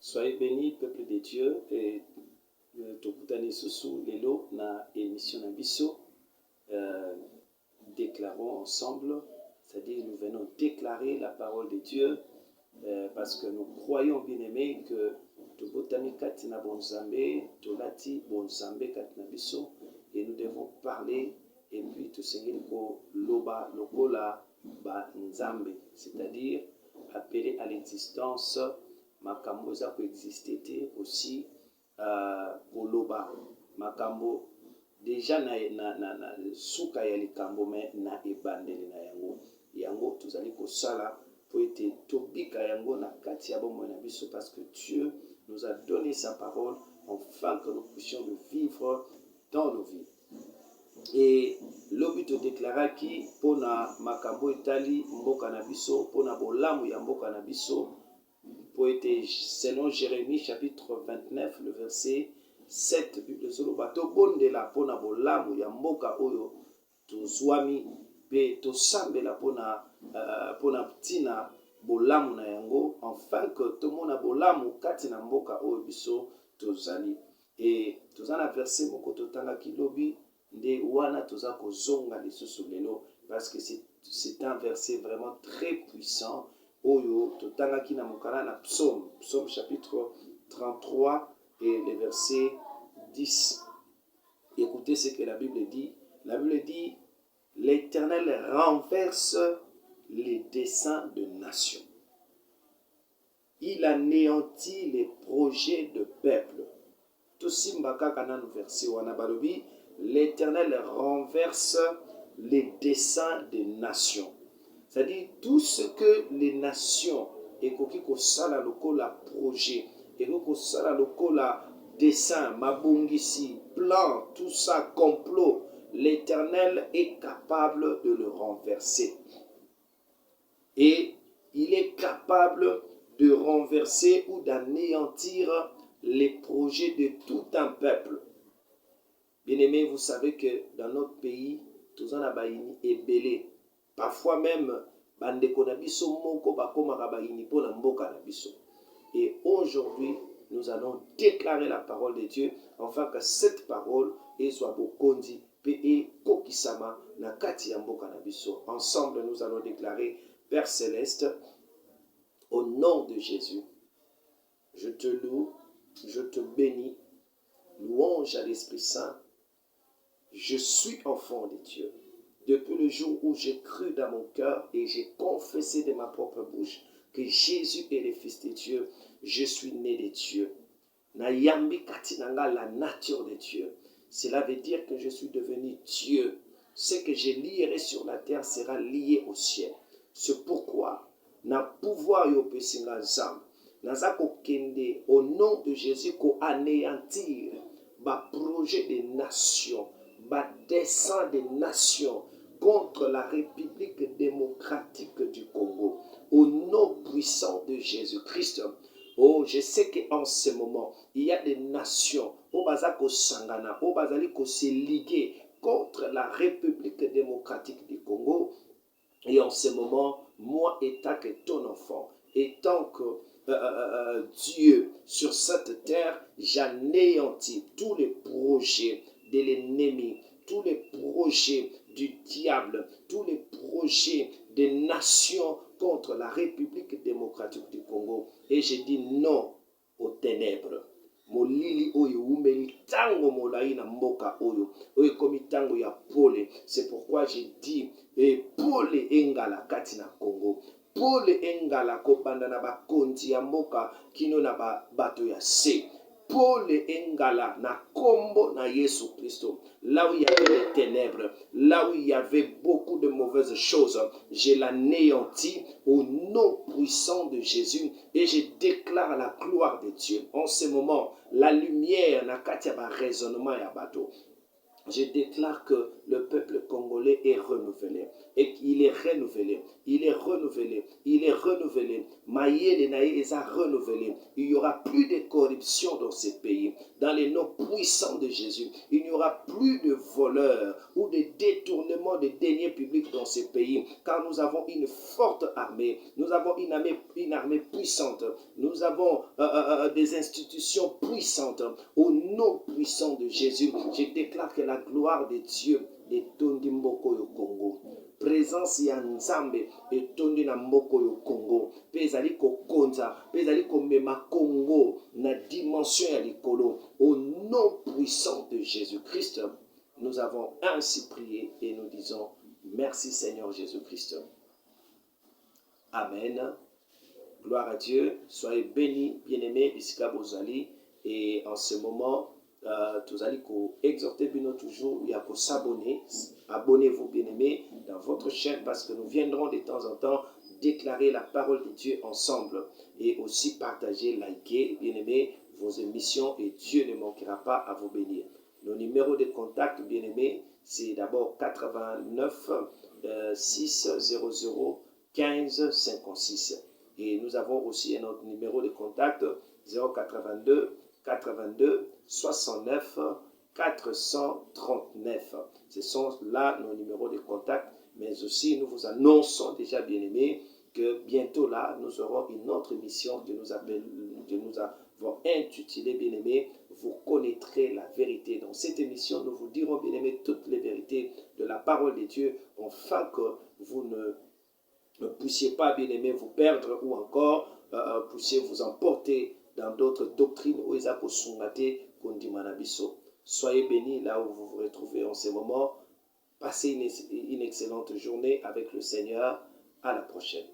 Soyez bénis, peuple de Dieu, et tokutani susu lelo na émission na biso. Déclarons ensemble, c'est-à-dire nous venons déclarer la parole de Dieu parce que nous croyons bien aimés que tobotami kati na bonzambe, tolati bonzambe kati na biso, et nous devons parler et puis tosengeli ko loba lokola ba nzambe, c'est-à-dire appeler à l'existence makambo za coexister aussi koloba makambo déjà na suka ya likambo me na ebandeli na yango tozali kosala po ete tobika yango na kati ya bomoi na biso parce que Dieu nous a donné sa parole afin que nous puissions le vivre dans nos vies. Et lobi todeklaraki mpona makambo etali mboka na biso mpona bolamu ya mboka na biso po ete selon Jérémie chapitre 29 le verset 7 Bible zoloba tobondela mpona bolamu ya mboka oyo tozwami mpe tosambela mpona ntina bolamu na yango afin que tomona bolamu kati na mboka oyo biso tozali. Et toza na verset moko totangaki lobi nde wana toza kozonga lisusu lelo parce que c'est un verset vraiment très puissant oyo totangaki na mokala na psaume chapitre 33 et le verset 10. Écoutez ce que la Bible dit. La Bible dit, l'Éternel renverse les desseins de nations. Il anéantit les projets de peuple. L'Éternel renverse les desseins des nations. C'est-à-dire tout ce que les nations ekoki kosala lokola projet, ekoki kosala lokola dessin, mabongisi, plan, tout ça, complot, l'Éternel est capable de le renverser. Et il est capable de renverser ou d'anéantir les projets de tout un peuple. Bien-aimés, vous savez que dans notre pays, tous en abaini est belé. Parfois même, bandeko na biso moko bakomaka baini po na mboka na biso. Et aujourd'hui, nous allons déclarer la parole de Dieu afin que cette parole soit bokondi pe kokisama na kati ya mboka na biso. Ensemble, nous allons déclarer, Père Céleste, au nom de Jésus, je te loue, je te bénis, louange à l'Esprit Saint. Je suis enfant de Dieu. Depuis le jour où j'ai cru dans mon cœur et j'ai confessé de ma propre bouche que Jésus est le Fils de Dieu, je suis né de Dieu. Nayambi katinanga la nature de Dieu. Cela veut dire que je suis devenu Dieu. Ce que je lierai sur la terre sera lié au ciel. C'est pourquoi, na pouvoir yopesinga zam, nazako kende au nom de Jésus ko anéantir ba projet des nations, ba dessein des nations contre la République démocratique du Congo. Au nom puissant de Jésus-Christ. Oh, je sais qu'en ce moment, il y a des nations, au bazako sangana, au bazaliko se liguer contre la République démocratique du Congo. Et en ce moment, moi, étant que ton enfant, étant que Dieu sur cette terre, j'anéantis tous les projets de l'ennemi, tous les projets du diable, tous les projets des nations contre la République démocratique du Congo. Et je dis non aux ténèbres. Molili oyo umeli tango molai na mboka oyo komi tango ya pole. C'est pourquoi je dis pole engala kati na Congo, pole engala kobanda na bakonzi ya mboka kino na bato ya se, pole engala na kombo na Yesu Christo. Là où il y avait les ténèbres, là où il y avait beaucoup de mauvaises choses, je l'anéantis au nom puissant de Jésus et je déclare la gloire de Dieu. En ce moment, la lumière n'a qu'à un raisonnement à bateau. Je déclare que le peuple congolais est renouvelé et qu'il est renouvelé il est renouvelé, il est renouvelé. Maïe Naï est renouvelé. Il n'y aura plus de corruption dans ces pays. Dans les noms puissants de Jésus, il n'y aura plus de voleurs ou de détournements de deniers publics dans ces pays, car nous avons une forte armée, nous avons une armée puissante, nous avons des institutions puissantes. Au nom puissant de Jésus, je déclare que la gloire de Dieu est tondi mboko yo Congo. Présence ya Nzambe etondi na mboko yo Congo. Pe ezali kokonza, pe ezali komema Congo na dimension ya likolo. Au nom puissant de Jésus-Christ, nous avons ainsi prié et nous disons merci Seigneur Jésus-Christ. Amen. Gloire à Dieu. Soyez bénis, bien-aimés, Bisika Bozali. Et en ce moment, vous allez exhorter toujours, il y a qu'à s'abonner. Abonnez-vous, bien-aimés, dans votre chaîne parce que nous viendrons de temps en temps déclarer la parole de Dieu ensemble. Et aussi partager, liker, bien-aimés, vos émissions et Dieu ne manquera pas à vous bénir. Nos numéros de contact, bien-aimés, c'est d'abord 89 600 15 56. Et nous avons aussi un autre numéro de contact 082 82 69 439. Ce sont là nos numéros de contact, mais aussi nous vous annonçons déjà, bien-aimés, que bientôt là, nous aurons une autre émission que nous avons intitulée, bien-aimés, vous connaîtrez la vérité. Dans cette émission, nous vous dirons, bien-aimés, toutes les vérités de la parole de Dieu, afin que vous ne puissiez pas, bien-aimés, vous perdre ou encore puissiez vous emporter dans d'autres doctrines où ils ont. Soyez bénis là où vous vous retrouvez en ce moment. Passez une excellente journée avec le Seigneur. À la prochaine.